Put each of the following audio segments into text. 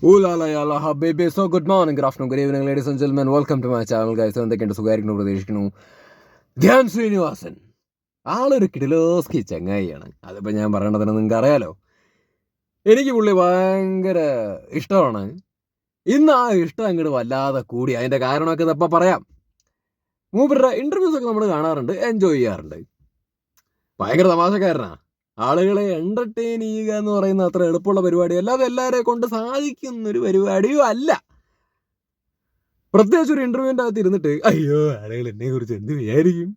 Ooh la la ya la habibi. So good morning, good afternoon, good evening, ladies and gentlemen. Welcome to my channel, guys. എന്തൊക്കെയുണ്ട്, സുഖമായിരിക്കുന്നു പ്രതീക്ഷിക്കുന്നു. ധ്യാൻ ശ്രീനിവാസൻ ആളൊരു കിടിലോസ്കി ചങ്ങായിയാണ്. അതിപ്പോൾ ഞാൻ പറയേണ്ടതിന് നിങ്ങൾക്ക് അറിയാലോ. എനിക്ക് പുള്ളി ഭയങ്കര ഇഷ്ടമാണ്. ഇന്ന് ആ ഇഷ്ടം അങ്ങോട്ട് വല്ലാതെ കൂടി. അതിൻ്റെ കാരണമൊക്കെ ഇതപ്പോൾ പറയാം. മൂപ്പരുടെ ഇൻ്റർവ്യൂസൊക്കെ നമ്മൾ കാണാറുണ്ട്, എൻജോയ് ചെയ്യാറുണ്ട്. ഭയങ്കര തമാശക്കാരനാണ്. ആളുകളെ എൻ്റർടൈൻ ചെയ്യുക എന്ന് പറയുന്ന അത്ര എളുപ്പമുള്ള പരിപാടിയല്ല. അത് എല്ലാവരെ കൊണ്ട് സാധിക്കുന്നൊരു പരിപാടിയും അല്ല. പ്രത്യേകിച്ച് ഒരു ഇൻ്റർവ്യൂവിൻ്റെ അകത്ത് ഇരുന്നിട്ട് അയ്യോ ആളുകൾ എന്നെക്കുറിച്ച് എന്ത് വിചാരിക്കും,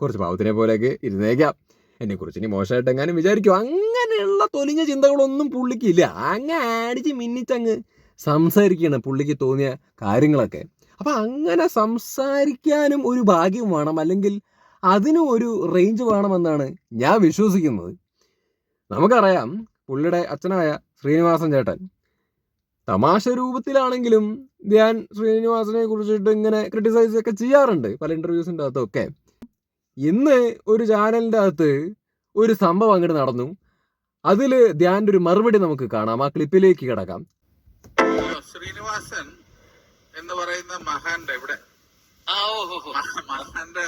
കുറച്ച് പാവത്തിനെ പോലെയൊക്കെ ഇരുന്നേക്കാം, എന്നെക്കുറിച്ച് ഇനി മോശമായിട്ട് എങ്ങാനും വിചാരിക്കും, അങ്ങനെയുള്ള തൊലിഞ്ഞ ചിന്തകളൊന്നും പുള്ളിക്കില്ല. അങ്ങ് അടിച്ച് മിന്നിച്ചങ്ങ് സംസാരിക്കുകയാണ് പുള്ളിക്ക് തോന്നിയ കാര്യങ്ങളൊക്കെ. അപ്പം അങ്ങനെ സംസാരിക്കാനും ഒരു ഭാഗ്യം വേണം, അല്ലെങ്കിൽ അതിനും ഒരു റേഞ്ച് വേണമെന്നാണ് ഞാൻ വിശ്വസിക്കുന്നത്. നമുക്കറിയാം, പുള്ളിയുടെ അച്ഛനായ ശ്രീനിവാസൻ ചേട്ടൻ തമാശ രൂപത്തിലാണെങ്കിലും ധ്യാൻ ശ്രീനിവാസനെ കുറിച്ചിട്ട് ഇങ്ങനെ ക്രിട്ടിസൈസ് ഒക്കെ ചെയ്യാറുണ്ട് പല ഇൻ്റർവ്യൂസിൻ്റെ അകത്തൊക്കെ. ഇന്ന് ഒരു ചാനലിൻ്റെ അകത്ത് ഒരു സംഭവം അങ്ങോട്ട് നടന്നു. അതിൽ ധ്യാൻ്റെ ഒരു മറുപടി നമുക്ക് കാണാം. ആ ക്ലിപ്പിലേക്ക് കിടക്കാം. ശ്രീനിവാസൻ എന്ന് പറയുന്ന മഹാന്റെ ഇവിടെ മഹാന്റെ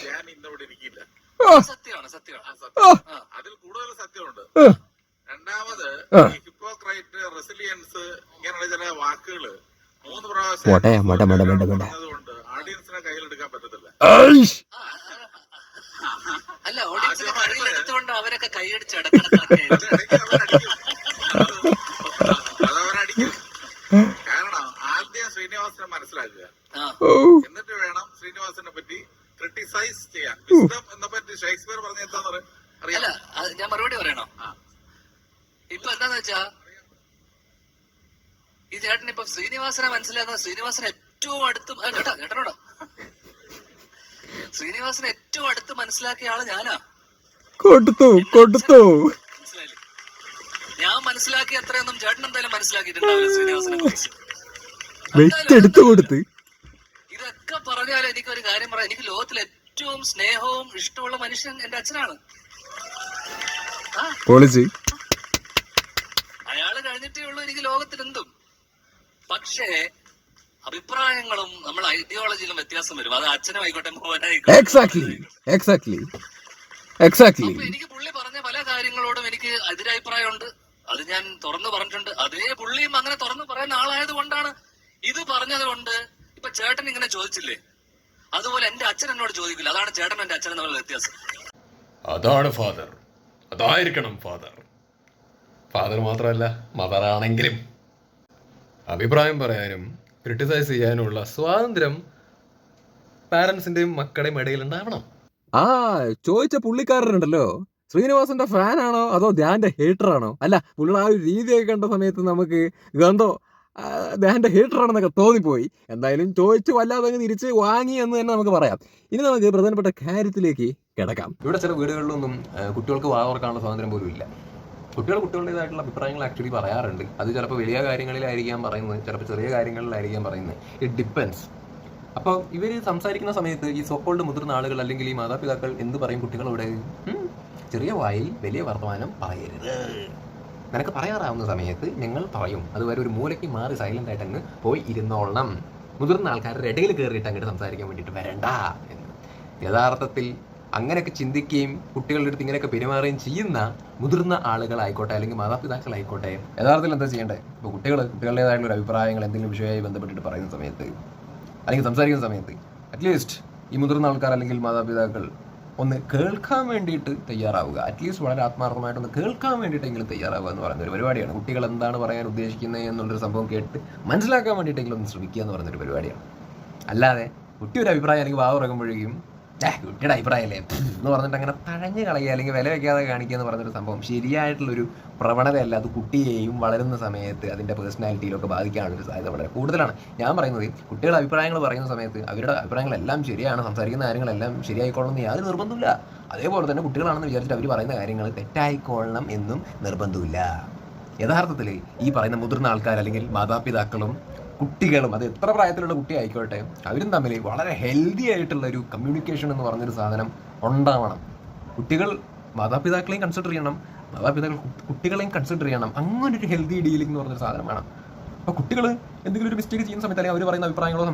ധ്യാൻ ഇന്നിവിടെ ഇരിക്കില്ല. അതിൽ കൂടുതൽ സത്യമുണ്ട്. രണ്ടാമത് ഹിപ്പോക്രൈറ്റ്, റെസിലിയൻസ്, ഇങ്ങനെയുള്ള ചില വാക്കുകള് 3 പ്രാവശ്യം പറഞ്ഞതുകൊണ്ട് ഓഡിയൻസിനെ കയ്യിലെടുക്കാൻ പറ്റത്തില്ല. അവരൊക്കെ കൈയടിച്ച് അതവരടിക്കും. കാരണം ആദ്യം ശ്രീനിവാസനെ മനസ്സിലാക്കുക, എന്നിട്ട് വേണം ശ്രീനിവാസനെ പറ്റി ക്രിട്ടിസൈസ് ചെയ്യാൻ. വിസ്ഡം എന്നെ പറ്റി ഷേക്സ്പിയർ പറഞ്ഞ എന്താന്ന് അറിയാം. ഞാൻ മറുപടി പറയണോ? ഇപ്പൊ എന്താന്ന് വെച്ചാ, ഈ ചേട്ടൻ ഇപ്പൊ ശ്രീനിവാസനെ മനസ്സിലാക്കുന്ന, ശ്രീനിവാസനെ ഏറ്റവും അടുത്ത് ചേട്ടനോടോ ശ്രീനിവാസനെ ഏറ്റവും അടുത്ത് മനസ്സിലാക്കിയ ആള് ഞാനാ. മനസ്സിലായില്ലേ? ഞാൻ മനസ്സിലാക്കിയ അത്രയൊന്നും ചേട്ടൻ എന്തായാലും മനസ്സിലാക്കിയിട്ടുണ്ടാവില്ല ശ്രീനിവാസനെ കുറിച്ച്. ഇതൊക്കെ പറഞ്ഞാലും എനിക്കൊരു കാര്യം പറയാം, എനിക്ക് ലോകത്തിൽ ഏറ്റവും സ്നേഹവും ഇഷ്ടമുള്ള മനുഷ്യൻ എന്റെ അച്ഛനാണ്. അയാള് കഴിഞ്ഞിട്ടേ ഉള്ളൂ എനിക്ക് ലോകത്തിലെന്തും. പക്ഷേ അഭിപ്രായങ്ങളും നമ്മൾ ഐഡിയോളജിയിലും വ്യത്യാസം വരും. അത് അച്ഛനുമായിക്കോട്ടെ മോഹനായിക്കോട്ടെ. എനിക്ക് പുള്ളി പറഞ്ഞ പല കാര്യങ്ങളോടും എനിക്ക് എതിരഭിപ്രായമുണ്ട്. അത് ഞാൻ തുറന്നു പറഞ്ഞിട്ടുണ്ട്. അതേ പുള്ളിയും അങ്ങനെ തുറന്നു പറയുന്ന ആളായത് കൊണ്ടാണ് ഇത് പറഞ്ഞത് കൊണ്ട് ഇപ്പൊ ചേട്ടൻ ഇങ്ങനെ ചോദിച്ചില്ലേ, അതുപോലെ എന്റെ അച്ഛൻ എന്നോട് ചോദിക്കില്ല. അതാണ് ചേട്ടൻ എന്റെ അച്ഛനും തമ്മിലുള്ള വ്യത്യാസം. അതാണ് ഫാദർ, അതായിരിക്കണം ഫാദർ. ഫാദർ മാത്രമല്ല, മദറാണെങ്കിലും അഭിപ്രായം പറയാനും ക്രിട്ടിസൈസ് ചെയ്യാനുള്ള സ്വാതന്ത്ര്യം പാരൻസിന്റെയും മക്കളുടെയും ഇടയിൽ ഉണ്ടാവണം. ചോദിച്ച പുള്ളിക്കാരനുണ്ടല്ലോ, ശ്രീനിവാസന്റെ ഫാനാണോ അതോ ധ്യാന്റെ ഹേറ്ററാണോ? അല്ല, പുള്ളിയുടെ ആ ഒരു രീതിയൊക്കെ കണ്ട സമയത്ത് നമുക്ക് ഗന്ധോ ധ്യാന്റെ ഹേറ്ററാണെന്നൊക്കെ തോന്നിപ്പോയി. എന്തായാലും ചോദിച്ചു വല്ലാതെ അങ്ങ് തിരിച്ച് വാങ്ങി എന്ന് തന്നെ നമുക്ക് പറയാം. ഇനി നമുക്ക് പ്രധാനപ്പെട്ട കാര്യത്തിലേക്ക് കിടക്കാം. ഇവിടെ ചില വീടുകളിലൊന്നും കുട്ടികൾക്ക് വാവർക്കാനുള്ള സ്വാതന്ത്ര്യം പോലും ഇല്ല. കുട്ടികളുടേതായിട്ടുള്ള അഭിപ്രായങ്ങൾ ആക്ച്വലി പറയാറുണ്ട്. അത് ചിലപ്പോൾ വലിയ കാര്യങ്ങളിലായിരിക്കാം പറയുന്നത്, ചിലപ്പോൾ ചെറിയ കാര്യങ്ങളിലായിരിക്കാം പറയുന്നത്. It depends. അപ്പോൾ ഇവർ സംസാരിക്കുന്ന സമയത്ത് ഈ സോക്കോൾഡ് മുതിർന്ന ആളുകൾ അല്ലെങ്കിൽ ഈ മാതാപിതാക്കൾ എന്ത് പറയും കുട്ടികളോട്? ചെറിയ വായിൽ വലിയ വർത്തമാനം പറയരുത്. നിനക്ക് പറയാറാവുന്ന സമയത്ത് ഞങ്ങൾ പറയും, അതുവരെ ഒരു മൂലയ്ക്ക് മാറി സൈലന്റ് ആയിട്ട് അങ്ങ് പോയി ഇരുന്നോളണം. മുതിർന്ന ആൾക്കാരുടെ ഇടയിൽ കയറിയിട്ട് അങ്ങോട്ട് സംസാരിക്കാൻ വേണ്ടിയിട്ട് വരണ്ട എന്ന്. യഥാർത്ഥത്തിൽ അങ്ങനെയൊക്കെ ചിന്തിക്കുകയും കുട്ടികളുടെ അടുത്ത് ഇങ്ങനെയൊക്കെ പെരുമാറുകയും ചെയ്യുന്ന മുതിർന്ന ആളുകളായിക്കോട്ടെ അല്ലെങ്കിൽ മാതാപിതാക്കളായിക്കോട്ടെ, യഥാർത്ഥത്തിൽ എന്താ ചെയ്യേണ്ടത്? ഇപ്പോൾ കുട്ടികളുടേതായിട്ടുള്ള ഒരു അഭിപ്രായങ്ങൾ എന്തെങ്കിലും വിഷയമായി ബന്ധപ്പെട്ടിട്ട് പറയുന്ന സമയത്ത് അല്ലെങ്കിൽ സംസാരിക്കുന്ന സമയത്ത് അറ്റ്ലീസ്റ്റ് ഈ മുതിർന്ന ആൾക്കാർ അല്ലെങ്കിൽ മാതാപിതാക്കൾ ഒന്ന് കേൾക്കാൻ വേണ്ടിയിട്ട് തയ്യാറാവുക. അറ്റ്ലീസ്റ്റ് വളരെ ആത്മാർത്ഥമായിട്ടൊന്ന് കേൾക്കാൻ വേണ്ടിയിട്ടെങ്കിലും തയ്യാറാവുക എന്ന് പറയുന്നൊരു പരിപാടിയാണ്. കുട്ടികൾ എന്താണ് പറയാൻ ഉദ്ദേശിക്കുന്നത് എന്നുള്ളൊരു സംഭവം കേട്ട് മനസ്സിലാക്കാൻ വേണ്ടിയിട്ടെങ്കിലും ഒന്ന് ശ്രമിക്കുക എന്ന് പറയുന്നൊരു പരിപാടിയാണ്. അല്ലാതെ കുട്ടി ഒരു അഭിപ്രായം അല്ലെങ്കിൽ വാവ് ഇറങ്ങുമ്പോഴേക്കും കുട്ടിയുടെ അഭിപ്രായമല്ലേ എന്ന് പറഞ്ഞിട്ട് അങ്ങനെ തഴഞ്ഞു കളയുക അല്ലെങ്കിൽ വില വയ്ക്കാതെ കാണിക്കുക എന്ന് പറഞ്ഞൊരു സംഭവം ശരിയായിട്ടുള്ളൊരു പ്രവണതയല്ല. അത് കുട്ടിയെയും വളരുന്ന സമയത്ത് അതിൻ്റെ പേഴ്സണാലിറ്റിയിലൊക്കെ ബാധിക്കാനുള്ളൊരു സാധ്യത വളരെ കൂടുതലാണ്. ഞാൻ പറയുന്നത്, കുട്ടികളുടെ അഭിപ്രായങ്ങൾ പറയുന്ന സമയത്ത് അവരുടെ അഭിപ്രായങ്ങളെല്ലാം ശരിയാണ്, സംസാരിക്കുന്ന കാര്യങ്ങളെല്ലാം ശരിയായിക്കൊള്ളണം എന്ന് യാതൊരു നിർബന്ധമില്ല. അതേപോലെ തന്നെ കുട്ടികളാണെന്ന് വിചാരിച്ചിട്ട് അവർ പറയുന്ന കാര്യങ്ങൾ തെറ്റായിക്കൊള്ളണം എന്നും നിർബന്ധമില്ല. യഥാർത്ഥത്തിൽ ഈ പറയുന്ന മുതിർന്ന ആൾക്കാർ അല്ലെങ്കിൽ മാതാപിതാക്കളും കുട്ടികളും, അത് എത്ര പ്രായത്തിലുള്ള കുട്ടി ആയിക്കോട്ടെ, അവരും തമ്മിൽ വളരെ ഹെൽത്തി ആയിട്ടുള്ള ഒരു കമ്മ്യൂണിക്കേഷൻ എന്ന് പറഞ്ഞൊരു സാധനം ഉണ്ടാവണം. കുട്ടികൾ മാതാപിതാക്കളെയും കൺസിഡർ ചെയ്യണം, മാതാപിതാക്കൾ കുട്ടികളെയും കൺസിഡർ ചെയ്യണം. അങ്ങനെ ഒരു ഹെൽത്തി ഡീലിംഗ് എന്ന് പറഞ്ഞൊരു സാധനം വേണം. അപ്പോൾ കുട്ടികൾ എന്തെങ്കിലും ഒരു മിസ്റ്റേക്ക് ചെയ്യുന്ന സമയത്ത് അല്ലെങ്കിൽ അവർ പറയുന്ന അഭിപ്രായങ്ങളോ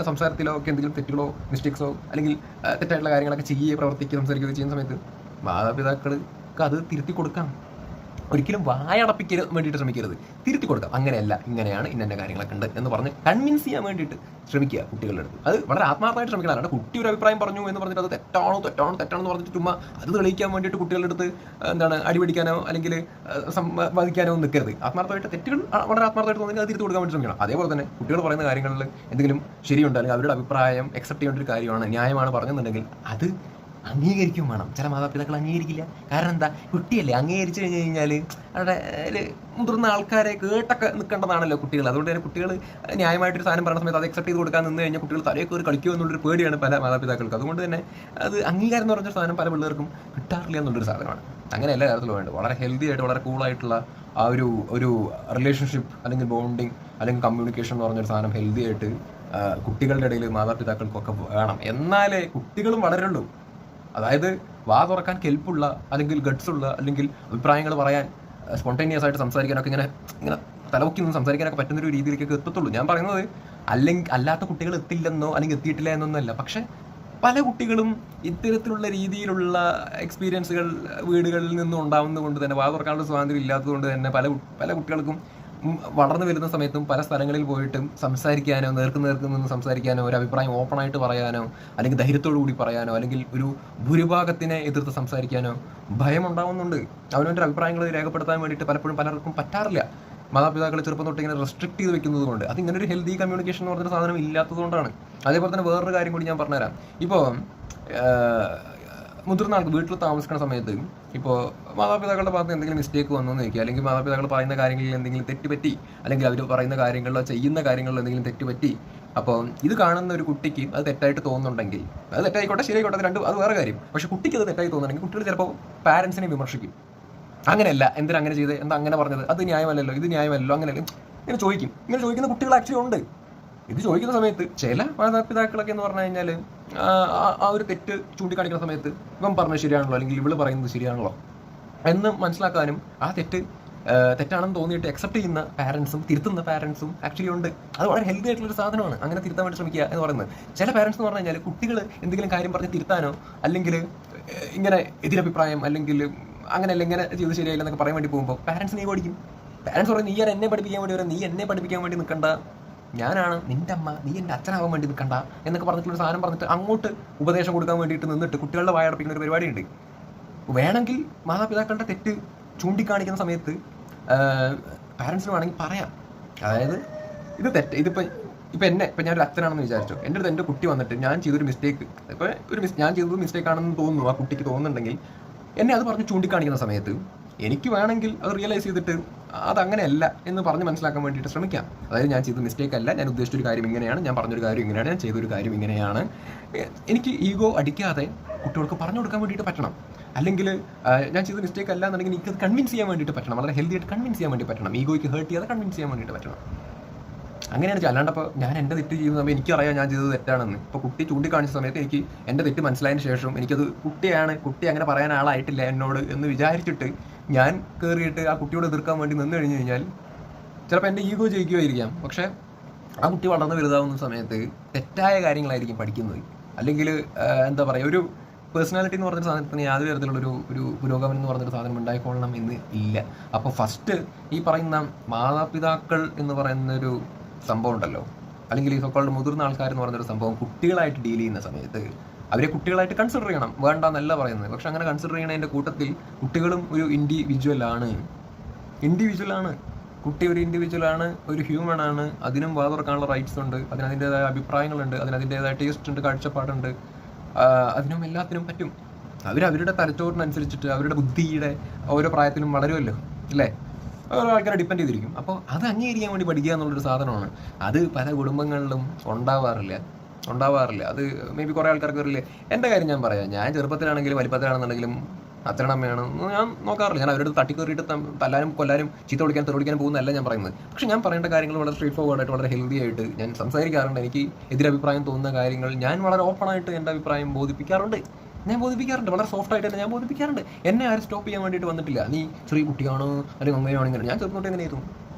സംസാരത്തിലോ ഒക്കെ എന്തെങ്കിലും തെറ്റുകളോ മിസ്റ്റേക്സോ അല്ലെങ്കിൽ തെറ്റായിട്ടുള്ള കാര്യങ്ങളൊക്കെ ചെയ്യുകയോ പ്രവർത്തിക്കുകയോ സംസാരിക്കുകയോ ചെയ്യുന്ന സമയത്ത് മാതാപിതാക്കൾക്ക് അത് തിരുത്തി കൊടുക്കാം. ഒരിക്കലും വായടപ്പിക്കാൻ വേണ്ടിയിട്ട് ശ്രമിക്കരുത്, തിരുത്തി കൊടുക്കാം. അങ്ങനെയല്ല, ഇങ്ങനെയാണ് ഇന്ന കാര്യങ്ങളൊക്കെ ഉണ്ട് എന്ന് പറഞ്ഞ് കൺവിൻസ് ചെയ്യാൻ വേണ്ടിയിട്ട് ശ്രമിക്കുക കുട്ടികളുടെ അടുത്ത്. അത് വളരെ ആത്മാർത്ഥമായിട്ട് ശ്രമിക്കണം. അല്ലാണ്ട് കുട്ടി ഒരു അഭിപ്രായം പറഞ്ഞു എന്ന് പറഞ്ഞിട്ട് അത് തെറ്റാണെന്ന് പറഞ്ഞിട്ട് ചുമ്മാ അത് തെളിയിക്കാൻ വേണ്ടിയിട്ട് കുട്ടികളുടെ അടുത്ത് അടിപിടിക്കാനോ അല്ലെങ്കിൽ വധിക്കാനോ നിൽക്കരുത്. ആത്മാർത്ഥമായിട്ട് തെറ്റുകൾ വളരെ ആത്മാർത്ഥമായിട്ട് തോന്നി അത് തിരുത്തി കൊടുക്കാൻ വേണ്ടി ശ്രമിക്കണം. അതേപോലെ തന്നെ കുട്ടികൾ പറയുന്ന കാര്യങ്ങളിൽ എന്തെങ്കിലും ശരിയുണ്ട് അല്ലെങ്കിൽ അവരുടെ അഭിപ്രായം അക്സെപ്റ്റ് ചെയ്യേണ്ട ഒരു കാര്യമാണ്, ന്യായമാണ് പറഞ്ഞെന്നുണ്ടെങ്കിൽ അത് അംഗീകരിക്കും വേണം. ചില മാതാപിതാക്കൾ അംഗീകരിക്കില്ല. കാരണം എന്താ, കുട്ടിയല്ലേ, അംഗീകരിച്ചു കഴിഞ്ഞ് കഴിഞ്ഞാൽ അവിടെ മുതിർന്ന ആൾക്കാരെ കേട്ടൊക്കെ നിൽക്കേണ്ടതാണല്ലോ കുട്ടികൾ. അതുകൊണ്ട് തന്നെ കുട്ടികൾ ന്യായമായിട്ടൊരു സാധനം പറയുന്ന സമയത്ത് അത് അക്സെപ്റ്റ് ചെയ്ത് കൊടുക്കാൻ നിന്ന് കഴിഞ്ഞാൽ കുട്ടികൾ തലയിൽ കയറി കളിക്കുമോ എന്നുള്ളൊരു പേടിയാണ് പല മാതാപിതാക്കൾക്ക്. അതുകൊണ്ട് തന്നെ അത് അംഗീകാരം എന്ന് പറഞ്ഞൊരു സാധനം പല പിള്ളേർക്കും കിട്ടാറില്ല എന്നുള്ളൊരു സാധനമാണ്. അങ്ങനെ എല്ലാ കാര്യത്തിലും വേണ്ടത് വളരെ ഹെൽത്തി ആയിട്ട് വളരെ കൂളായിട്ടുള്ള ആ ഒരു റിലേഷൻഷിപ്പ് അല്ലെങ്കിൽ ബോണ്ടിങ് അല്ലെങ്കിൽ കമ്മ്യൂണിക്കേഷൻ എന്ന് പറഞ്ഞൊരു സാധനം ഹെൽത്തി ആയിട്ട് കുട്ടികളുടെ ഇടയിൽ മാതാപിതാക്കൾക്കൊക്കെ വേണം. എന്നാലേ കുട്ടികളും വളരുള്ളൂ. അതായത് വാ തുറക്കാൻ കെൽപ്പുള്ള അല്ലെങ്കിൽ ഗട്ട്സ് ഉള്ള അല്ലെങ്കിൽ അഭിപ്രായങ്ങൾ പറയാൻ സ്പോണ്ടേനിയസ് ആയിട്ട് സംസാരിക്കാനൊക്കെ ഇങ്ങനെ തലവൊക്കി നിന്ന് സംസാരിക്കാനൊക്കെ പറ്റുന്നൊരു രീതിയിലേക്കൊക്കെ എത്തത്തുള്ളൂ. ഞാൻ പറയുന്നത് അല്ലാത്ത കുട്ടികൾ എത്തില്ലെന്നോ അല്ലെങ്കിൽ എത്തിയിട്ടില്ല എന്നൊന്നുമല്ല. പക്ഷെ പല കുട്ടികളും ഇത്തരത്തിലുള്ള രീതിയിലുള്ള എക്സ്പീരിയൻസുകൾ വീടുകളിൽ നിന്നും ഉണ്ടാവുന്നത് കൊണ്ട് തന്നെ വാ തുറക്കാനുള്ള സ്വാതന്ത്ര്യം ഇല്ലാത്തത് കൊണ്ട് തന്നെ പല കുട്ടികൾക്കും വളർന്നു വരുന്ന സമയത്തും പല സ്ഥലങ്ങളിൽ പോയിട്ടും സംസാരിക്കാനോ നേർക്ക് നിന്ന് സംസാരിക്കാനോ ഒരു അഭിപ്രായം ഓപ്പണായിട്ട് പറയാനോ അല്ലെങ്കിൽ ധൈര്യത്തോടു കൂടി പറയാനോ അല്ലെങ്കിൽ ഒരു ഭൂരിഭാഗത്തിനെ എതിർത്ത് സംസാരിക്കാനോ ഭയം ഉണ്ടാവുന്നുണ്ട്. അവനവൻ്റെ അഭിപ്രായങ്ങൾ രേഖപ്പെടുത്താൻ വേണ്ടിയിട്ട് പലപ്പോഴും പലർക്കും പറ്റാറില്ല. മാതാപിതാക്കൾ ചെറുപ്പം തൊട്ട് ഇങ്ങനെ റെസ്ട്രിക്ട് ചെയ്ത് വെക്കുന്നത് കൊണ്ട്. അത് ഇങ്ങനെ ഒരു ഹെൽത്തി കമ്മ്യൂണിക്കേഷൻ എന്ന് പറഞ്ഞൊരു സാധനം ഇല്ലാത്തത് കൊണ്ടാണ്. അതേപോലെ തന്നെ വേറൊരു കാര്യം കൂടി ഞാൻ പറഞ്ഞുതരാം. ഇപ്പോൾ മുതിർന്ന ആൾക്ക് വീട്ടിൽ താമസിക്കുന്ന സമയത്ത് ഇപ്പോൾ മാതാപിതാക്കളുടെ ഭാഗത്ത് എന്തെങ്കിലും മിസ്റ്റേക്ക് വന്നെന്ന് ചോദിക്കുക, അല്ലെങ്കിൽ മാതാപിതാക്കൾ പറയുന്ന കാര്യങ്ങളിൽ എന്തെങ്കിലും തെറ്റുപറ്റി, അല്ലെങ്കിൽ അവർ പറയുന്ന കാര്യങ്ങളിലോ ചെയ്യുന്ന കാര്യങ്ങളിലോ എന്തെങ്കിലും തെറ്റുപറ്റി, അപ്പോൾ ഇത് കാണുന്ന ഒരു കുട്ടിക്ക് അത് തെറ്റായിട്ട് തോന്നുന്നുണ്ടെങ്കിൽ അത് തെറ്റായിക്കോട്ടെ ശരിയായിക്കോട്ടെ, അത് വേറെ കാര്യം. പക്ഷേ കുട്ടിക്ക് അത് തെറ്റായി തോന്നുന്നുണ്ടെങ്കിൽ കുട്ടികൾ ചിലപ്പോൾ പാരൻസിനെ വിമർശിക്കും. അങ്ങനെയല്ല, എന്തിനാ അങ്ങനെ ചെയ്ത്, എന്താ അങ്ങനെ പറഞ്ഞത്, അത് ന്യായമല്ലല്ലോ, ഇത് ന്യായമല്ലല്ലോ, അങ്ങനെയല്ല ഇങ്ങനെ ചോദിക്കും. ഇങ്ങനെ ചോദിക്കുന്ന കുട്ടികൾ ആക്ച്വലി ഉണ്ട്. ഇത് ചോദിക്കുന്ന സമയത്ത് ചില മാതാപിതാക്കളൊക്കെ എന്ന് പറഞ്ഞു കഴിഞ്ഞാൽ ആ ഒരു തെറ്റ് ചൂണ്ടിക്കാണിക്കുന്ന സമയത്ത് ഇവൻ പറഞ്ഞത് ശരിയാണല്ലോ അല്ലെങ്കിൽ ഇവള് പറയുന്നത് ശരിയാണല്ലോ എന്ന് മനസ്സിലാക്കാനും ആ തെറ്റാണെന്ന് തോന്നിയിട്ട് അക്സെപ്റ്റ് ചെയ്യുന്ന പാരൻസും തിരുത്തുന്ന പാരൻസും ആക്ച്വലി ഉണ്ട്. അത് വളരെ ഹെൽത്തി ആയിട്ടുള്ളൊരു സാധനമാണ്. അങ്ങനെ തിരുത്താൻ വേണ്ടി ശ്രമിക്കുക എന്ന് പറയുന്നത്. ചില പാരൻസ് എന്ന് പറഞ്ഞു കഴിഞ്ഞാൽ കുട്ടികൾ എന്തെങ്കിലും കാര്യം പറഞ്ഞ് തിരുത്താനോ അല്ലെങ്കിൽ ഇങ്ങനെ എതിരഭിപ്രായം അല്ലെങ്കിൽ അങ്ങനെയല്ല ഇങ്ങനെ ചെയ്ത് ശരിയായില്ല എന്നൊക്കെ പറയാൻ വേണ്ടി പോകുമ്പോൾ പാരൻസ് നീ ഓടിക്കും. പാരൻസ് പറയും നീ എന്നെ പഠിപ്പിക്കാൻ വേണ്ടി വരാം, നീ എന്നെ പഠിപ്പിക്കാൻ വേണ്ടി നിൽക്കണ്ട, ഞാനാണ് നിന്റെ അമ്മ, നീ എൻ്റെ അച്ഛനാവാൻ വേണ്ടി നിൽക്കണ്ട എന്നൊക്കെ പറഞ്ഞിട്ടുള്ള സാധനം പറഞ്ഞിട്ട് അങ്ങോട്ട് ഉപദേശം കൊടുക്കാൻ വേണ്ടിയിട്ട് നിന്നിട്ട് കുട്ടികളുടെ വായടപ്പിക്കുന്ന ഒരു പരിപാടിയുണ്ട്. വേണമെങ്കിൽ മാതാപിതാക്കളുടെ തെറ്റ് ചൂണ്ടിക്കാണിക്കുന്ന സമയത്ത് പാരൻസിന് വേണമെങ്കിൽ പറയാം. അതായത് ഇത് തെറ്റ്, ഇപ്പം ഞാനൊരു അച്ഛനാണെന്ന് വിചാരിച്ചു, എൻ്റെ അടുത്ത് എൻ്റെ കുട്ടി വന്നിട്ട് ഞാൻ ചെയ്തൊരു മിസ്റ്റേക്ക്, ഞാൻ ചെയ്തത് മിസ്റ്റേക്ക് ആണെന്ന് തോന്നുന്നു, ആ കുട്ടിക്ക് തോന്നുന്നുണ്ടെങ്കിൽ എന്നെ അത് പറഞ്ഞ് ചൂണ്ടിക്കാണിക്കുന്ന സമയത്ത് എനിക്ക് വേണമെങ്കിൽ അത് റിയലൈസ് ചെയ്തിട്ട് അതങ്ങനെയല്ല എന്ന് പറഞ്ഞ് മനസ്സിലാക്കാൻ വേണ്ടിയിട്ട് ശ്രമിക്കാം. അതായത് ഞാൻ ചെയ്ത മിസ്റ്റേക്ക് അല്ല, ഞാൻ ഉദ്ദേശിച്ചൊരു കാര്യം ഇങ്ങനെയാണ്, ഞാൻ പറഞ്ഞൊരു കാര്യം ഇങ്ങനെയാണ്, ഞാൻ ചെയ്തൊരു കാര്യം ഇങ്ങനെയാണ്. എനിക്ക് ഈഗോ അടിക്കാതെ കുട്ടികൾക്ക് പറഞ്ഞു കൊടുക്കാൻ വേണ്ടിയിട്ട് പറ്റണം. അല്ലെങ്കിൽ ഞാൻ ചെയ്ത മിസ്റ്റേക്ക് അല്ല എന്നുണ്ടെങ്കിൽ എനിക്കത് കൺവിൻസ് ചെയ്യാൻ വേണ്ടിയിട്ട് പറ്റണം, വളരെ ഹെൽത്തി ആയിട്ട് കൺവിൻസ് ചെയ്യാൻ വേണ്ടി പറ്റണം, ഈഗോയ്ക്ക് ഹേർട്ട് ചെയ്യാതെ കൺവിൻസ് ചെയ്യാൻ വേണ്ടിയിട്ട് പറ്റണം. അങ്ങനെയാണ്. അല്ലാണ്ടപ്പോൾ ഞാൻ എൻ്റെ തെറ്റ് ചെയ്യുന്ന സമയത്ത് എനിക്കറിയാം ഞാൻ ചെയ്തത് തെറ്റാണെന്ന്. ഇപ്പോൾ കുട്ടി ചൂണ്ടിക്കാണിച്ച സമയത്ത് എനിക്ക് എൻ്റെ തെറ്റ് മനസ്സിലായതിന് ശേഷം എനിക്കത് കുട്ടി അങ്ങനെ പറയാൻ ആളായിട്ടില്ല എന്നോട് എന്ന് വിചാരിച്ചിട്ട് ഞാൻ കയറിയിട്ട് ആ കുട്ടിയോട് എതിർക്കാൻ വേണ്ടി നിന്ന് കഴിഞ്ഞ് കഴിഞ്ഞാൽ ചിലപ്പോൾ എൻ്റെ ഈഗോ ജയിക്കുമായിരിക്കാം. പക്ഷേ ആ കുട്ടി വളർന്ന് വലുതാവുന്ന സമയത്ത് തെറ്റായ കാര്യങ്ങളായിരിക്കും പഠിക്കുന്നത്. അല്ലെങ്കിൽ എന്താ പറയുക, ഒരു പേഴ്സണാലിറ്റി എന്ന് പറഞ്ഞൊരു സാധനത്തിന് യാതൊരു തരത്തിലുള്ളൊരു പുരോഗമനം എന്ന് പറഞ്ഞൊരു സാധനം ഉണ്ടായിക്കൊള്ളണം എന്ന് ഇല്ല. അപ്പോൾ ഫസ്റ്റ് ഈ പറയുന്ന മാതാപിതാക്കൾ എന്ന് പറയുന്നൊരു സംഭവം ഉണ്ടല്ലോ, അല്ലെങ്കിൽ ഈ സോക്കോൾഡ് മുതിർന്ന ആൾക്കാർ എന്ന് പറഞ്ഞൊരു സംഭവം കുട്ടികളായിട്ട് ഡീൽ ചെയ്യുന്ന സമയത്ത് അവരെ കുട്ടികളായിട്ട് കൺസിഡർ ചെയ്യണം, വേണ്ടെന്നല്ല പറയുന്നത്. പക്ഷെ അങ്ങനെ കൺസിഡർ ചെയ്യണതിൻ്റെ കൂട്ടത്തിൽ കുട്ടികളും ഒരു ഇൻഡിവിജ്വലാണ്. കുട്ടി ഒരു ഇൻഡിവിജ്വലാണ്, ഒരു ഹ്യൂമൺ ആണ്. അതിനും വാ തുറക്കാനുള്ള റൈറ്റ്സ് ഉണ്ട്, അതിനതിൻ്റെതായ അഭിപ്രായങ്ങളുണ്ട്, അതിനതിൻ്റെതായ ടേസ്റ്റ് ഉണ്ട്, കാഴ്ചപ്പാടുണ്ട്. അതിനും എല്ലാത്തിനും പറ്റും. അവരുടെ തലച്ചോറിനനുസരിച്ചിട്ട് അവരുടെ ബുദ്ധിയുടെ ഓരോ പ്രായത്തിലും വളരുമല്ലോ അല്ലേ, ഓരോ ആൾക്കാരെ ഡിപ്പെൻഡ് ചെയ്തിരിക്കും. അപ്പോൾ അത് അംഗീകരിക്കാൻ വേണ്ടി പഠിക്കുക എന്നുള്ളൊരു സാധനമാണ്. അത് പല കുടുംബങ്ങളിലും ഉണ്ടാവാറില്ല. അത് മേ ബി കുറേ ആൾക്കാർക്ക് വരില്ലേ. എൻ്റെ കാര്യം ഞാൻ പറയാം, ഞാൻ ചെറുപ്പത്തിലാണെങ്കിലും വലിപ്പത്തിലാണെന്നുണ്ടെങ്കിലും അച്ഛനമ്മയാണ് ഞാൻ നോക്കാറില്ല. ഞാൻ അവരുടെ തട്ടിക്കയറിയിട്ട് തല്ലാനും കൊല്ലാനും ചീത്ത വിളിക്കാൻ തെറിവിളിക്കാൻ പോകുന്നതല്ല ഞാൻ പറയുന്നത്. പക്ഷെ ഞാൻ പറയേണ്ട കാര്യങ്ങൾ വളരെ സ്ട്രേറ്റ് ഫോർവേഡായിട്ട് വളരെ ഹെൽത്തി ആയിട്ട് ഞാൻ സംസാരിക്കാറുണ്ട്. എനിക്ക് എതിരഭിപ്രായം തോന്നുന്ന കാര്യങ്ങൾ ഞാൻ വളരെ ഓപ്പണായിട്ട് എൻ്റെ അഭിപ്രായം ബോധിപ്പിക്കാറുണ്ട്. വളരെ സോഫ്റ്റായിട്ട് തന്നെ ഞാൻ ബോധിപ്പിക്കാറുണ്ട്. എന്നെ ആരും സ്റ്റോപ്പ് ചെയ്യാൻ വേണ്ടിയിട്ട് വന്നിട്ടില്ല. നീ ചെറിയ കുട്ടിയാണോ അല്ലെങ്കിൽ അമ്മയാണോ ഇങ്ങനെ. ഞാൻ ചെറുപ്പം തൊട്ട് എങ്ങനെയായിരുന്നു,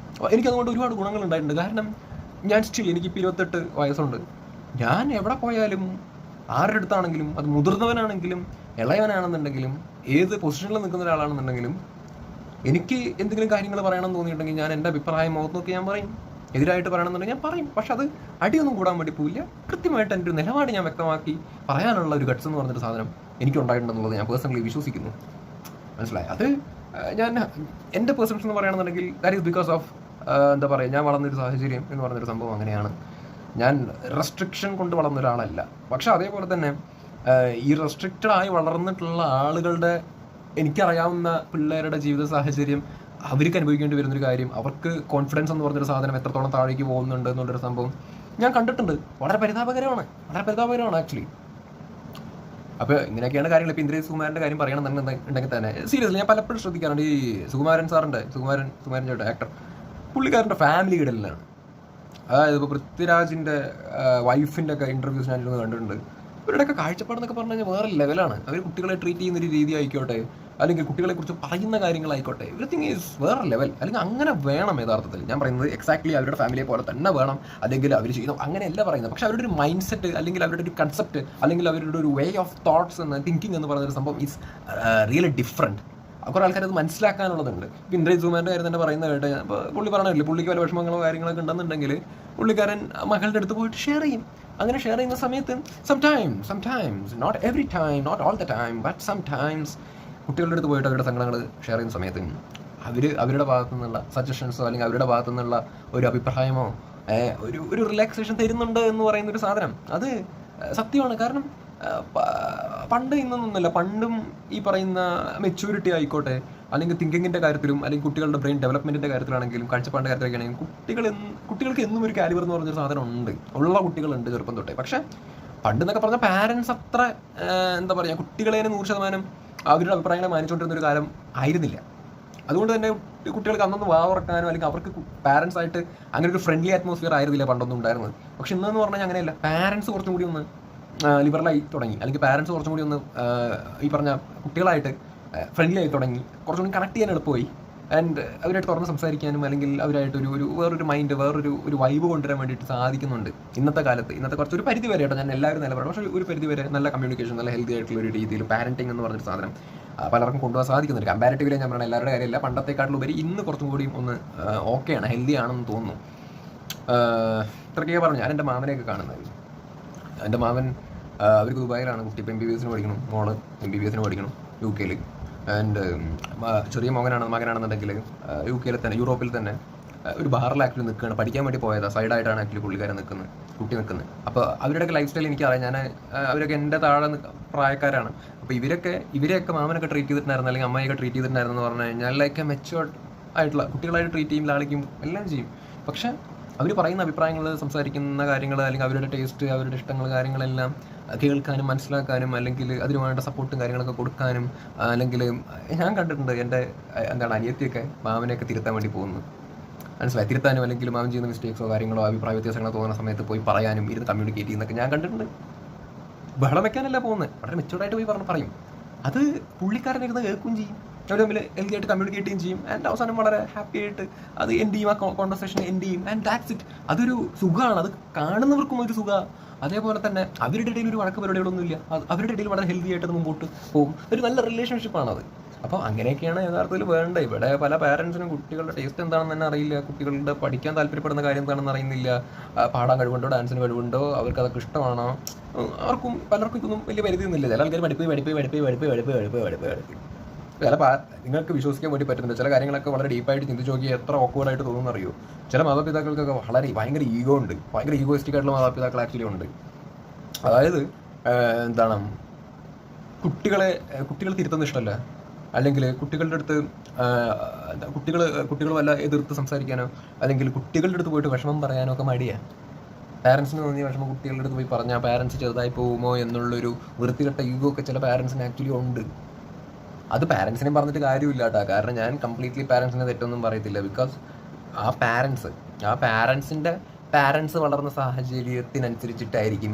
എനിക്കതുകൊണ്ട് ഒരുപാട് ഗുണങ്ങളുണ്ടായിട്ടുണ്ട്. കാരണം ഞാൻ സ്റ്റിൽ എനിക്കിപ്പോൾ 28 വയസ്സുണ്ട്. ഞാൻ എവിടെ പോയാലും ആരുടെ അടുത്താണെങ്കിലും, അത് മുതിർന്നവനാണെങ്കിലും ഇളയവനാണെന്നുണ്ടെങ്കിലും ഏത് പൊസിഷനിൽ നിൽക്കുന്ന ഒരാളാണെന്നുണ്ടെങ്കിലും എനിക്ക് എന്തെങ്കിലും കാര്യങ്ങൾ പറയണമെന്ന് തോന്നിയിട്ടുണ്ടെങ്കിൽ ഞാൻ എൻ്റെ അഭിപ്രായം മുഖത്ത് നോക്കി ഞാൻ പറയും. എതിരായിട്ട് പറയണമെന്നുണ്ടെങ്കിൽ ഞാൻ പറയും. പക്ഷെ അത് അടിയൊന്നും കൂടാൻ വേണ്ടി പോയില്ല. കൃത്യമായിട്ട് എൻ്റെ ഒരു നിലപാട് ഞാൻ വ്യക്തമാക്കി പറയാനുള്ള ഒരു ഗട്സ് എന്ന് പറഞ്ഞൊരു സാധനം എനിക്കുണ്ടായിട്ടുണ്ടെന്നുള്ളത് ഞാൻ പേഴ്സണലി വിശ്വസിക്കുന്നു. മനസ്സിലായി? അത് ഞാൻ എൻ്റെ പെർസെപ്ഷൻ എന്ന് പറയുകയാണെന്നുണ്ടെങ്കിൽ ദാറ്റ് ഈസ് ബിക്കോസ് ഓഫ് എന്താ പറയുക, ഞാൻ വളർന്നൊരു സാഹചര്യം എന്ന് പറഞ്ഞൊരു സംഭവം അങ്ങനെയാണ്. ഞാൻ റെസ്ട്രിക്ഷൻ കൊണ്ട് വളർന്ന ഒരാളല്ല. പക്ഷെ അതേപോലെ തന്നെ ഈ റെസ്ട്രിക്റ്റഡ് ആയി വളർന്നിട്ടുള്ള ആളുകളുടെ, എനിക്കറിയാവുന്ന പിള്ളേരുടെ ജീവിത സാഹചര്യം, അവർക്ക് അനുഭവിക്കേണ്ടി വരുന്നൊരു കാര്യം, അവർക്ക് കോൺഫിഡൻസ് എന്ന് പറഞ്ഞൊരു സാധനം എത്രത്തോളം താഴേക്ക് പോകുന്നുണ്ട് എന്നുള്ളൊരു സംഭവം ഞാൻ കണ്ടിട്ടുണ്ട്. വളരെ പരിതാപകരമാണ് ആക്ച്വലി. അപ്പോൾ ഇങ്ങനെയൊക്കെയാണ് കാര്യങ്ങൾ. ഇപ്പോൾ ഇന്ദ്രജിത് സുകുമാരൻ്റെ കാര്യം പറയണമെന്നുണ്ടെങ്കിൽ തന്നെ സീരിയസ്ലി ഞാൻ പലപ്പോഴും ശ്രദ്ധിക്കാറുണ്ട്. ഈ സുകുമാരൻ ചേട്ടാ ആക്ടർ, പുള്ളിക്കാരൻ്റെ ഫാമിലി ഇടലിലാണ്. അതായത് ഇപ്പോൾ പൃഥ്വിരാജിൻ്റെ വൈഫിൻ്റെ ഒക്കെ ഇൻ്റർവ്യൂസ് ഞാനിരുന്ന് കണ്ടിട്ടുണ്ട്. ഇവരുടെയൊക്കെ കാഴ്ചപ്പാടെന്നൊക്കെ പറഞ്ഞു കഴിഞ്ഞാൽ വേറെ ലെവലാണ്. അവർ കുട്ടികളെ ട്രീറ്റ് ചെയ്യുന്നൊരു രീതി ആയിക്കോട്ടെ, അല്ലെങ്കിൽ കുട്ടികളെക്കുറിച്ച് പറയുന്ന കാര്യങ്ങളായിക്കോട്ടെ, എവരിത്തിങ് ഈസ് വേറെ ലെവൽ. അല്ലെങ്കിൽ അങ്ങനെ വേണം യഥാർത്ഥത്തിൽ. ഞാൻ പറയുന്നത് എക്സാക്ട്ലി അവരുടെ ഫാമിലിയെ പോലെ തന്നെ വേണം, അല്ലെങ്കിൽ അവർ ചെയ്യുന്നു അങ്ങനെയല്ല പറയുന്നത്. പക്ഷേ അവരുടെ ഒരു മൈൻഡ് സെറ്റ്, അല്ലെങ്കിൽ അവരുടെ ഒരു കൺസെപ്റ്റ്, അല്ലെങ്കിൽ അവരുടെ ഒരു വേ ഓഫ് തോട്ട്സ് എന്ന് തിങ്കിങ് എന്ന് പറയുന്നൊരു സംഭവം ഈസ് റിയലി ഡിഫറെൻറ്റ്. കുറേ ആൾക്കാരത് മനസ്സിലാക്കാനുള്ളതുണ്ട്. ഇപ്പോൾ ഇന്ദ്രജിത് സുകുമാരൻ്റെ കാര്യം തന്നെ പറയുന്നത് കേട്ട്, ഇപ്പോൾ പുള്ളി പറഞ്ഞില്ലേ, പുള്ളിക്ക് വല്ല വിഷമങ്ങളോ കാര്യങ്ങളൊക്കെ ഉണ്ടെന്നുണ്ടെങ്കിൽ പുള്ളിക്കാരൻ മകളുടെ അടുത്ത് പോയിട്ട് ഷെയർ ചെയ്യും. അങ്ങനെ ഷെയർ ചെയ്യുന്ന സമയത്ത് sometimes not every time, not all the time, but sometimes കുട്ടികളുടെ അടുത്ത് പോയിട്ട് അവരുടെ സങ്കടങ്ങൾ ഷെയർ ചെയ്യുന്ന സമയത്ത് അവരുടെ ഭാഗത്തു നിന്നുള്ള സജഷൻസോ അല്ലെങ്കിൽ അവരുടെ ഭാഗത്തു നിന്നുള്ള ഒരു അഭിപ്രായമോ ഒരു റിലാക്സേഷൻ തരുന്നുണ്ട് എന്ന് പറയുന്നൊരു സാധനം അത് സത്യമാണ്. കാരണം പണ്ട് ഇന്നൊന്നുമില്ല, പണ്ടും ഈ പറയുന്ന മെച്യൂരിറ്റി ആയിക്കോട്ടെ, അല്ലെങ്കിൽ തിങ്കിങ്ങിൻ്റെ കാര്യത്തിലും, അല്ലെങ്കിൽ കുട്ടികളുടെ ബ്രെയിൻ ഡെവലപ്മെൻറ്റിൻ്റെ കാര്യത്തിലാണെങ്കിലും, കാഴ്ചപ്പാടിൻ്റെ കാര്യത്തിലൊക്കെ ആണെങ്കിലും കുട്ടികൾക്ക് എന്നും ഒരു കാലിബർ എന്ന് പറഞ്ഞൊരു സാധനം ഉണ്ട്, ഉള്ള കുട്ടികളുണ്ട് ചെറുപ്പം തൊട്ടേ. പക്ഷേ പണ്ടെന്നൊക്കെ പറഞ്ഞാൽ പാരൻസ് അത്ര എന്താ പറയുക, കുട്ടികളെ 100% അവരുടെ അഭിപ്രായങ്ങളെ മാനിച്ചുകൊണ്ടിരുന്നൊരു കാലം ആയിരുന്നില്ല. അതുകൊണ്ട് തന്നെ കുട്ടികൾക്ക് അന്നൊന്ന് വാവറക്കാനോ അല്ലെങ്കിൽ അവർക്ക് പാരൻസ് ആയിട്ട് അങ്ങനെ ഒരു ഫ്രണ്ട്ലി അറ്റ്മോസ്ഫിയർ ആയിരുന്നില്ല പണ്ടൊന്നും ഉണ്ടായിരുന്നത്. പക്ഷെ ഇന്നെന്ന് പറഞ്ഞാൽ അങ്ങനെയല്ല. പാരൻസ് കുറച്ചും കൂടി ഒന്ന് ലിബറലായി തുടങ്ങി, അല്ലെങ്കിൽ പാരൻസ് കുറച്ചും കൂടി ഒന്ന് ഈ പറഞ്ഞ കുട്ടികളായിട്ട് ഫ്രണ്ട്ലി ആയി തുടങ്ങി, കുറച്ചും കൂടി കണക്ട് ചെയ്യാൻ എളുപ്പമായി. ആൻഡ് അവരായിട്ട് തുറന്ന് സംസാരിക്കാനും, അല്ലെങ്കിൽ അവരായിട്ട് വേറൊരു മൈൻഡ്, വേറൊരു വൈബ് കൊണ്ടുവരാൻ വേണ്ടിയിട്ട് സാധിക്കുന്നുണ്ട് ഇന്നത്തെ കാലത്ത്. ഇന്നത്തെ കുറച്ചൊരു പരിധി വരെ കേട്ടോ, ഞാൻ എല്ലാവരും നിലപാടാണ്, പക്ഷേ ഒരു പരിധി വരെ നല്ല കമ്മ്യൂണിക്കേഷൻ, നല്ല ഹെൽത്തി ആയിട്ടുള്ള ഒരു രീതിയിൽ പാരന്റിങ് എന്ന് പറഞ്ഞൊരു സാധനം പലർക്കും കൊണ്ടുപോകാൻ സാധിക്കുന്നുണ്ട്. കമ്പാരിറ്റീവ്ലി ഞാൻ പറഞ്ഞാൽ എല്ലാവരുടെ കാര്യമില്ല, പണ്ടത്തെക്കാട്ടിലുപരി ഇന്ന് കുറച്ചും കൂടിയും ഒന്ന് ഓക്കെയാണ്, ഹെൽത്തി ആണെന്ന് തോന്നുന്നു. ഇത്രയൊക്കെ പറഞ്ഞു. ഞാൻ എൻ്റെ മാമനെയൊക്കെ കാണുന്നത്. എൻ്റെ മാമൻ അവർക്ക് ദുബായിലാണ്, കുട്ടി ഇപ്പോൾ MBBS പഠിക്കണം, മോള് MBBS പഠിക്കണം UK. ആൻഡ് ചെറിയ മകനാണെന്നുണ്ടെങ്കിൽ UK തന്നെ, യൂറോപ്പിൽ തന്നെ ഒരു ബാറിൽ ആക്ച്വലി നിൽക്കുകയാണ്, പഠിക്കാൻ വേണ്ടി പോയതാണ്. സൈഡായിട്ടാണ് ആക്ച്വലി പുള്ളിക്കാരൻ കുട്ടി നിൽക്കുന്നത്. അപ്പോൾ അവരുടെയൊക്കെ ലൈഫ് സ്റ്റൈൽ എനിക്കറിയാം. ഞാൻ അവരൊക്കെ എൻ്റെ താഴെ പ്രായക്കാരാണ്. അപ്പോൾ ഇവരെയൊക്കെ മാമനൊക്കെ ട്രീറ്റ് ചെയ്തിട്ടുണ്ടായിരുന്നു, അല്ലെങ്കിൽ അമ്മയൊക്കെ ട്രീറ്റ് ചെയ്തിട്ടുണ്ടായിരുന്നു എന്ന് പറഞ്ഞു കഴിഞ്ഞാൽ ലൈക്ക് മെച്ചുവേർഡ് ആയിട്ടുള്ള കുട്ടികളായിട്ട് ട്രീറ്റ് ചെയ്യും, ലാളിക്കും, എല്ലാം ചെയ്യും. പക്ഷേ അവർ പറയുന്ന അഭിപ്രായങ്ങൾ, സംസാരിക്കുന്ന കാര്യങ്ങൾ, അല്ലെങ്കിൽ അവരുടെ ടേസ്റ്റ്, അവരുടെ ഇഷ്ടങ്ങൾ, കാര്യങ്ങളെല്ലാം കേൾക്കാനും മനസ്സിലാക്കാനും, അല്ലെങ്കിൽ അതിന് വേണ്ട സപ്പോർട്ടും കാര്യങ്ങളൊക്കെ കൊടുക്കാനും, അല്ലെങ്കിൽ ഞാൻ കണ്ടിട്ടുണ്ട് എൻ്റെ അനിയത്തിയൊക്കെ മാമനെയൊക്കെ തിരുത്താൻ വേണ്ടി പോകുന്നു. മനസ്സിലായി, തിരുത്താനും, അല്ലെങ്കിൽ മാമൻ ചെയ്യുന്ന മിസ്റ്റേക്സോ കാര്യങ്ങളോ അഭിപ്രായ വ്യത്യാസങ്ങളോ തോന്നുന്ന സമയത്ത് പോയി പറയാനും, ഇരുന്ന് കമ്മ്യൂണിക്കേറ്റ് ചെയ്യുന്നൊക്കെ ഞാൻ കണ്ടിട്ടുണ്ട്. ബഹളം വെക്കാനല്ല പോകുന്നത്, വളരെ മെച്ചൂർഡായിട്ട് പോയി പറയും. അത് പുള്ളിക്കാരനിരുന്ന് കേൾക്കുകയും ചെയ്യും, അവർ തമ്മിൽ ഹെൽത്തി ആയിട്ട് കമ്മ്യൂണിക്കേറ്റ് ചെയ്യും. ആൻഡ് അവസാനം വളരെ ഹാപ്പി ആയിട്ട് അത് എൻഡ് ചെയ്യും, ആ കോൺവെർസേഷൻ എൻഡ് ചെയ്യും. And that's it. അതൊരു സുഖമാണ്, അത് കാണുന്നവർക്കും ഒരു സുഖമാണ്. അതേപോലെ തന്നെ അവരുടെ ഇടയിൽ ഒരു വഴക്ക് പരിപാടികളൊന്നുമില്ല, അവരുടെ ഇടയിൽ വളരെ ഹെൽത്തി ആയിട്ട് മുമ്പോട്ട് പോകും. ഒരു നല്ല റിലേഷൻഷിപ്പാണത്. അപ്പോൾ അങ്ങനെയൊക്കെയാണ് യഥാർത്ഥത്തിൽ വേണ്ടത്. ഇവിടെ പല പാരൻസിനും കുട്ടികളുടെ ടേസ്റ്റ് എന്താണെന്ന് തന്നെ അറിയില്ല, കുട്ടികളുടെ പഠിക്കാൻ താല്പര്യപ്പെടുന്ന കാര്യം എന്താണെന്ന് അറിയുന്നില്ല, പാടാൻ കഴിവുണ്ടോ, ഡാൻസിന് കഴിവുണ്ടോ, അവർക്ക് അതൊക്കെ ഇഷ്ടമാണോ, പലർക്കും ഇതൊന്നും വലിയ പരിധിയൊന്നുമില്ല. ചില ആൾക്കാർ ചില നിങ്ങൾക്ക് വിശ്വസിക്കാൻ വേണ്ടി പറ്റുന്നില്ല. ചില കാര്യങ്ങളൊക്കെ വളരെ ഡീപ്പായിട്ട് ചിന്തിച്ച് നോക്കി എത്ര ഓക്വേർഡായിട്ട് തോന്നുന്നു അറിയോ. ചില മാതാപിതാക്കൾക്കൊക്കെ ഭയങ്കര ഈഗോ ഉണ്ട്, ഭയങ്കര ഈഗോയിസ്റ്റിക് ആയിട്ടുള്ള മാതാപിതാക്കൾ ആക്ച്വലി ഉണ്ട്. അതായത് കുട്ടികൾ തിരുത്തുന്ന ഇഷ്ടമല്ല, അല്ലെങ്കിൽ കുട്ടികളുടെ അടുത്ത് കുട്ടികൾ വല്ല എതിർത്ത് സംസാരിക്കാനോ, അല്ലെങ്കിൽ കുട്ടികളുടെ അടുത്ത് പോയിട്ട് വിഷമം പറയാനോ ഒക്കെ മടിയാണ്. പാരൻസിന് തോന്നിയ വിഷമം കുട്ടികളുടെ അടുത്ത് പോയി പറഞ്ഞാൽ പാരൻസ് ചെറുതായി പോകുമോ എന്നുള്ളൊരു വൃത്തികെട്ട ഈഗോ ഒക്കെ ചില പാരൻസിന് ആക്ച്വലി ഉണ്ട്. അത് പാരൻസിനെ പറഞ്ഞിട്ട് കാര്യമില്ല കേട്ടോ. കാരണം ഞാൻ കംപ്ലീറ്റ്ലി പാരൻസിനെ തെറ്റൊന്നും പറയത്തില്ല. ബിക്കോസ് പാരൻസ് വളർന്ന സാഹചര്യത്തിനനുസരിച്ചിട്ടായിരിക്കും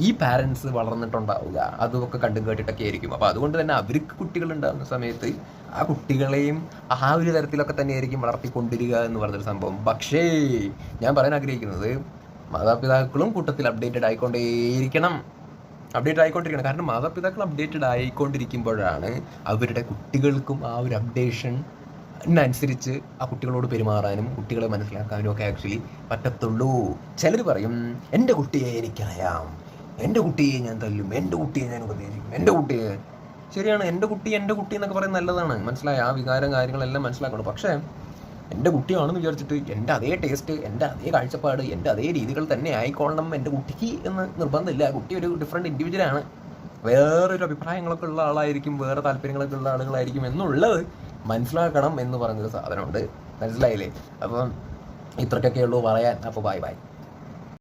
ഈ പാരൻസ് വളർന്നിട്ടുണ്ടാവുക, അതുമൊക്കെ കണ്ടും കേട്ടിട്ടൊക്കെ ആയിരിക്കും. അപ്പോൾ അതുകൊണ്ട് തന്നെ അവർക്ക് കുട്ടികളുണ്ടാകുന്ന സമയത്ത് ആ കുട്ടികളെയും ആ ഒരു തരത്തിലൊക്കെ തന്നെ ആയിരിക്കും വളർത്തിക്കൊണ്ടിരിക്കുക എന്ന് പറഞ്ഞൊരു സംഭവം. പക്ഷേ ഞാൻ പറയാൻ ആഗ്രഹിക്കുന്നത്, മാതാപിതാക്കളും കൂട്ടത്തിൽ അപ്ഡേറ്റഡ് ആയിക്കൊണ്ടേയിരിക്കണം. കാരണം മാതാപിതാക്കൾ അപ്ഡേറ്റഡ് ആയിക്കൊണ്ടിരിക്കുമ്പോഴാണ് അവരുടെ കുട്ടികൾക്കും ആ ഒരു അപ്ഡേഷനനുസരിച്ച് ആ കുട്ടികളോട് പെരുമാറാനും കുട്ടികളെ മനസ്സിലാക്കാനും ഒക്കെ ആക്ച്വലി പറ്റത്തുള്ളൂ. ചിലർ പറയും, എൻ്റെ കുട്ടിയെ എനിക്കറിയാം, എൻ്റെ കുട്ടിയെ ഞാൻ തല്ലും, എൻ്റെ കുട്ടിയെ ഞാൻ ഉപദേശിക്കും, എൻ്റെ കുട്ടിയെ. ശരിയാണ്, എൻ്റെ കുട്ടി എന്നൊക്കെ പറയുന്നത് നല്ലതാണ്, മനസ്സിലായി, ആ വികാരം കാര്യങ്ങളെല്ലാം മനസ്സിലാക്കണം. പക്ഷേ എൻ്റെ കുട്ടിയാണെന്ന് വിചാരിച്ചിട്ട് എൻ്റെ അതേ ടേസ്റ്റ്, എൻ്റെ അതേ കാഴ്ചപ്പാട്, എൻ്റെ അതേ രീതികൾ തന്നെ ആയിക്കൊള്ളണം എൻ്റെ കുട്ടിക്ക് എന്ന് നിർബന്ധമില്ല. കുട്ടി ഒരു ഡിഫറെൻറ്റ് ഇൻഡിവിജ്വലാണ്, വേറൊരു അഭിപ്രായങ്ങളൊക്കെ ഉള്ള ആളായിരിക്കും, വേറെ താല്പര്യങ്ങളൊക്കെ ഉള്ള ആളുകളായിരിക്കും എന്നുള്ളത് മനസ്സിലാക്കണം എന്ന് പറഞ്ഞൊരു സാധനമുണ്ട്. മനസ്സിലായില്ലേ? അപ്പം ഇത്രയ്ക്കൊക്കെ ഉള്ളൂ പറയാൻ. അപ്പോൾ ബൈ.